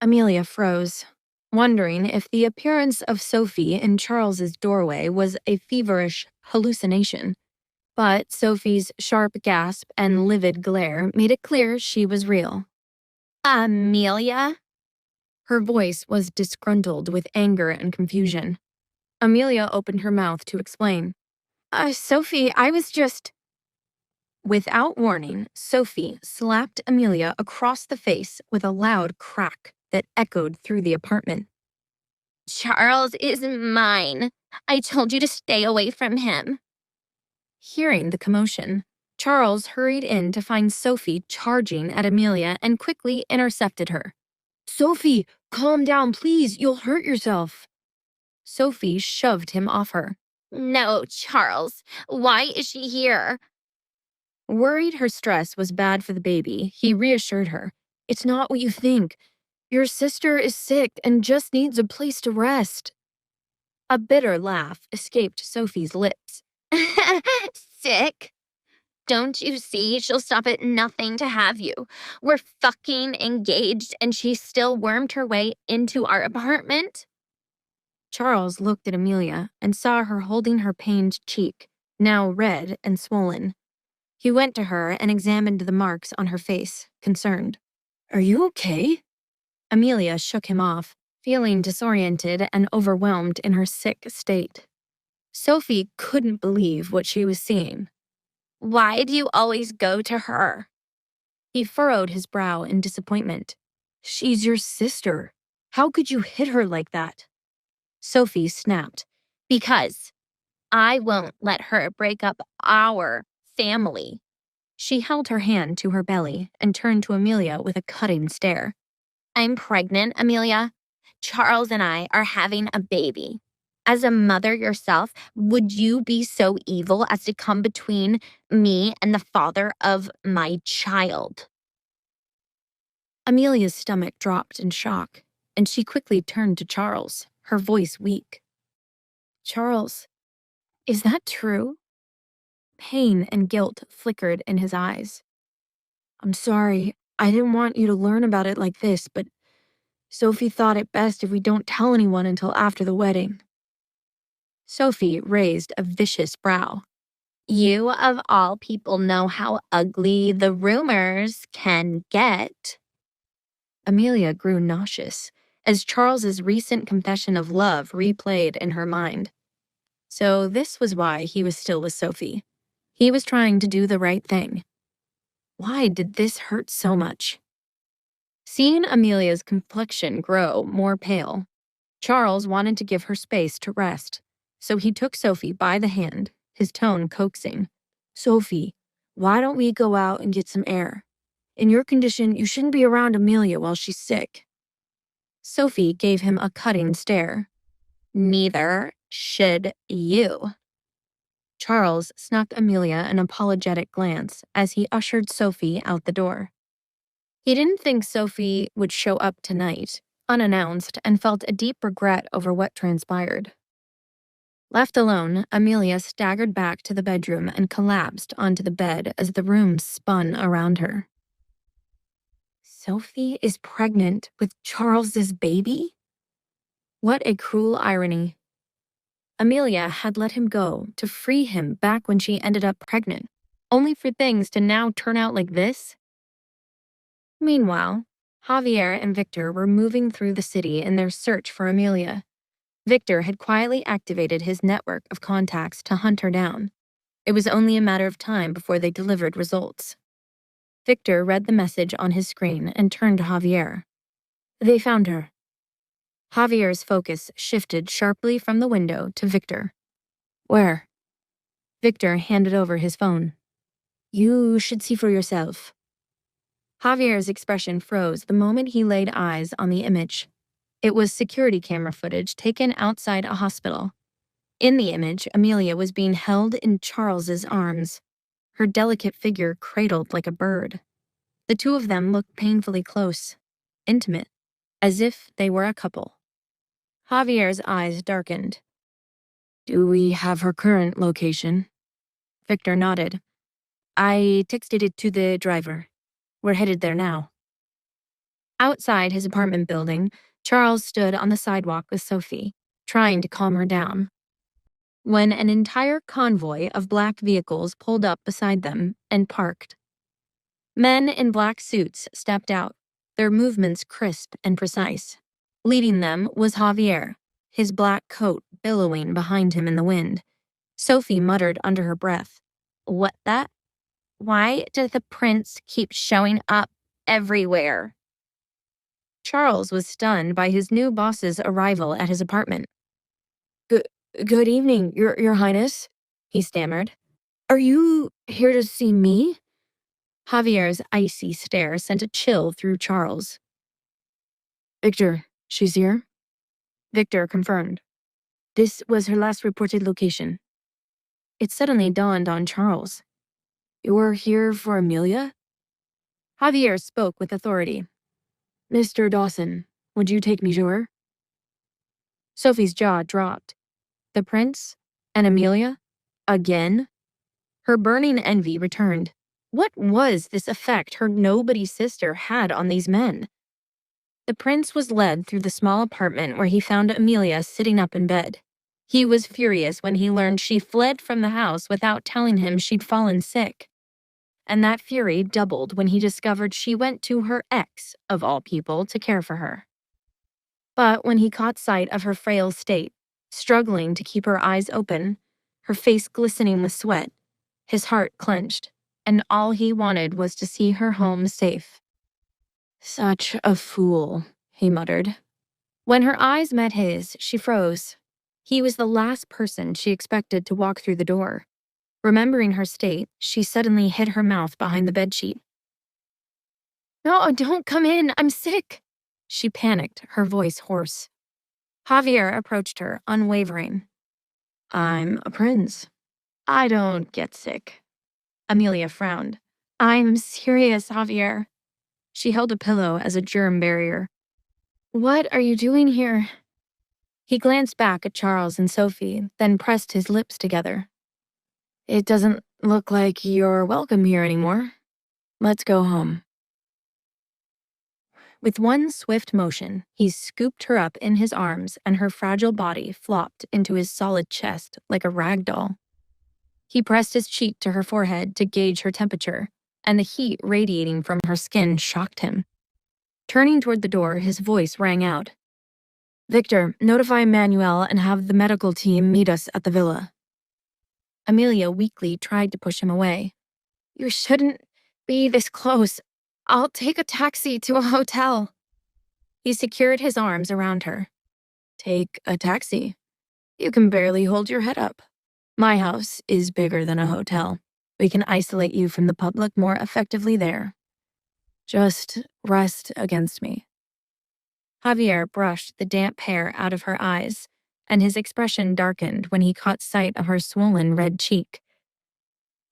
Amelia froze, wondering if the appearance of Sophie in Charles's doorway was a feverish hallucination. But Sophie's sharp gasp and livid glare made it clear she was real. Amelia? Her voice was disgruntled with anger and confusion. Amelia opened her mouth to explain. Sophie, I was just... Without warning, Sophie slapped Amelia across the face with a loud crack that echoed through the apartment. Charles is mine. I told you to stay away from him. Hearing the commotion, Charles hurried in to find Sophie charging at Amelia and quickly intercepted her. Sophie, calm down, please. You'll hurt yourself. Sophie shoved him off her. No, Charles. Why is she here? Worried her stress was bad for the baby, he reassured her. It's not what you think. Your sister is sick and just needs a place to rest. A bitter laugh escaped Sophie's lips. Sick? Don't you see she'll stop at nothing to have you? We're fucking engaged and she still wormed her way into our apartment? Charles looked at Amelia and saw her holding her pained cheek, now red and swollen. He went to her and examined the marks on her face, concerned. Are you okay? Amelia shook him off, feeling disoriented and overwhelmed in her sick state. Sophie couldn't believe what she was seeing. Why do you always go to her? He furrowed his brow in disappointment. She's your sister. How could you hit her like that? Sophie snapped. Because I won't let her break up our family. She held her hand to her belly and turned to Amelia with a cutting stare. I'm pregnant, Amelia. Charles and I are having a baby. As a mother yourself, would you be so evil as to come between me and the father of my child? Amelia's stomach dropped in shock, and she quickly turned to Charles, her voice weak. Charles, is that true? Pain and guilt flickered in his eyes. I'm sorry. I didn't want you to learn about it like this, but Sophie thought it best if we don't tell anyone until after the wedding. Sophie raised a vicious brow. You, of all people, know how ugly the rumors can get. Amelia grew nauseous as Charles's recent confession of love replayed in her mind. So this was why he was still with Sophie. He was trying to do the right thing. Why did this hurt so much? Seeing Amelia's complexion grow more pale, Charles wanted to give her space to rest, so he took Sophie by the hand, his tone coaxing. Sophie, why don't we go out and get some air? In your condition, you shouldn't be around Amelia while she's sick. Sophie gave him a cutting stare. Neither should you. Charles snuck Amelia an apologetic glance as he ushered Sophie out the door. He didn't think Sophie would show up tonight, unannounced, and felt a deep regret over what transpired. Left alone, Amelia staggered back to the bedroom and collapsed onto the bed as the room spun around her. Sophie is pregnant with Charles's baby? What a cruel irony. Amelia had let him go to free him back when she ended up pregnant, only for things to now turn out like this? Meanwhile, Javier and Victor were moving through the city in their search for Amelia. Victor had quietly activated his network of contacts to hunt her down. It was only a matter of time before they delivered results. Victor read the message on his screen and turned to Javier. They found her. Javier's focus shifted sharply from the window to Victor. Where? Victor handed over his phone. You should see for yourself. Javier's expression froze the moment he laid eyes on the image. It was security camera footage taken outside a hospital. In the image, Amelia was being held in Charles's arms, her delicate figure cradled like a bird. The two of them looked painfully close, intimate, as if they were a couple. Javier's eyes darkened. Do we have her current location? Victor nodded. I texted it to the driver. We're headed there now. Outside his apartment building, Charles stood on the sidewalk with Sophie, trying to calm her down, when an entire convoy of black vehicles pulled up beside them and parked. Men in black suits stepped out, their movements crisp and precise. Leading them was Javier, his black coat billowing behind him in the wind. Sophie muttered under her breath, "What the? Why does the prince keep showing up everywhere?" Charles was stunned by his new boss's arrival at his apartment. Good evening, Your Highness," he stammered. "Are you here to see me?" Javier's icy stare sent a chill through Charles. "Victor, she's here?" Victor confirmed. This was her last reported location. It suddenly dawned on Charles. "You're here for Amelia?" Javier spoke with authority. "Mr. Dawson, would you take me to her?" Sophie's jaw dropped. The prince? And Amelia? Again? Her burning envy returned. What was this effect her nobody sister had on these men? The prince was led through the small apartment where he found Amelia sitting up in bed. He was furious when he learned she fled from the house without telling him she'd fallen sick. And that fury doubled when he discovered she went to her ex, of all people, to care for her. But when he caught sight of her frail state, struggling to keep her eyes open, her face glistening with sweat, his heart clenched, and all he wanted was to see her home safe. "Such a fool," he muttered. When her eyes met his, she froze. He was the last person she expected to walk through the door. Remembering her state, she suddenly hid her mouth behind the bedsheet. "No, don't come in, I'm sick," she panicked, her voice hoarse. Javier approached her, unwavering. "I'm a prince. I don't get sick." Amelia frowned. "I'm serious, Javier." She held a pillow as a germ barrier. "What are you doing here?" He glanced back at Charles and Sophie, then pressed his lips together. "It doesn't look like you're welcome here anymore. Let's go home." With one swift motion, he scooped her up in his arms and her fragile body flopped into his solid chest like a rag doll. He pressed his cheek to her forehead to gauge her temperature, and the heat radiating from her skin shocked him. Turning toward the door, his voice rang out. "Victor, notify Manuel and have the medical team meet us at the villa." Amelia weakly tried to push him away. "You shouldn't be this close. I'll take a taxi to a hotel." He secured his arms around her. "Take a taxi? You can barely hold your head up. My house is bigger than a hotel. We can isolate you from the public more effectively there. Just rest against me." Javier brushed the damp hair out of her eyes, and his expression darkened when he caught sight of her swollen red cheek.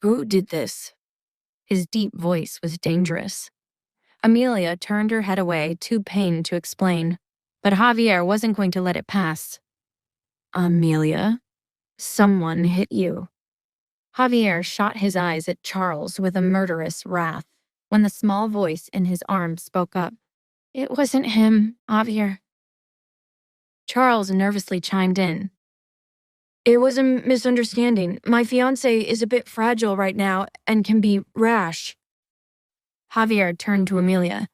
"Who did this?" His deep voice was dangerous. Amelia turned her head away, too pained to explain, but Javier wasn't going to let it pass. "Amelia, someone hit you." Javier shot his eyes at Charles with a murderous wrath when the small voice in his arms spoke up. "It wasn't him, Javier." Charles nervously chimed in. "It was a misunderstanding. My fiancé is a bit fragile right now and can be rash." Javier turned to Amelia.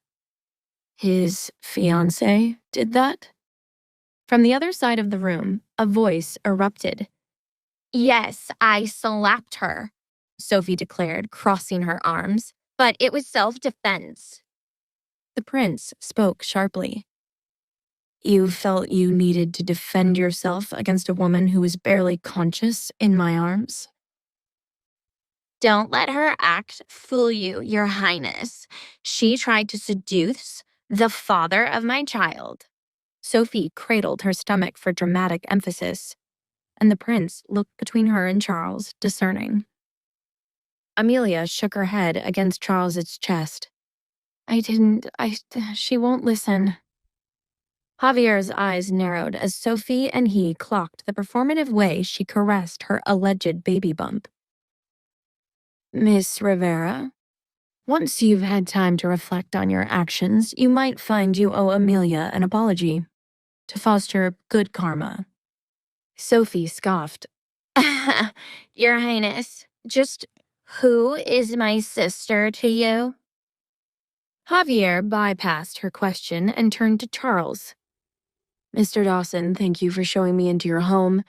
"His fiancé did that?" From the other side of the room, a voice erupted. "Yes, I slapped her," Sophie declared, crossing her arms, "but it was self-defense." The prince spoke sharply. "You felt you needed to defend yourself against a woman who was barely conscious in my arms?" "Don't let her act fool you, Your Highness. She tried to seduce the father of my child." Sophie cradled her stomach for dramatic emphasis, and the prince looked between her and Charles, discerning. Amelia shook her head against Charles's chest. She won't listen." Javier's eyes narrowed as Sophie and he clocked the performative way she caressed her alleged baby bump. "Miss Rivera, Once you've had time to reflect on your actions, you might find you owe Amelia an apology to foster good karma. Sophie scoffed. Your Highness, just who is my sister to you? Javier bypassed her question and turned to Charles. Mr. Dawson, thank you for showing me into your home,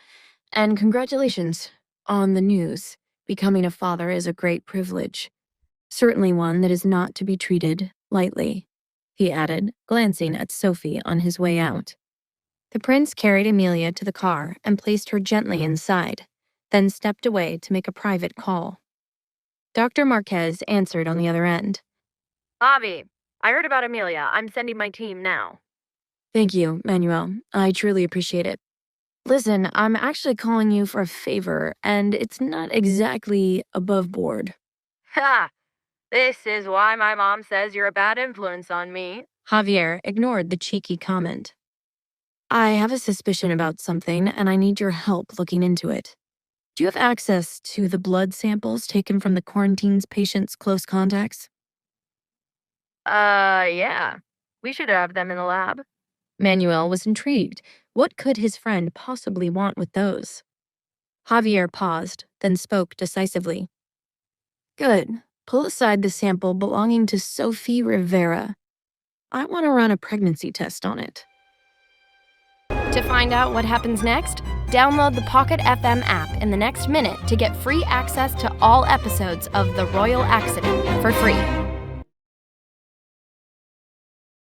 and congratulations on the news. Becoming a father is a great privilege. Certainly one that is not to be treated lightly, he added, glancing at Sophie on his way out. The prince carried Amelia to the car and placed her gently inside, then stepped away to make a private call. Dr. Marquez answered on the other end. Javi, I heard about Amelia. I'm sending my team now. Thank you, Manuel. I truly appreciate it. Listen, I'm actually calling you for a favor, and it's not exactly above board. Ha! This is why my mom says you're a bad influence on me. Javier ignored the cheeky comment. I have a suspicion about something, and I need your help looking into it. Do you have access to the blood samples taken from the quarantine's patients' close contacts? Yeah. We should have them in the lab. Manuel was intrigued. What could his friend possibly want with those? Javier paused, then spoke decisively. Good. Pull aside the sample belonging to Sophie Rivera. I want to run a pregnancy test on it. To find out what happens next, download the Pocket FM app in the next minute to get free access to all episodes of The Royal Accident for free.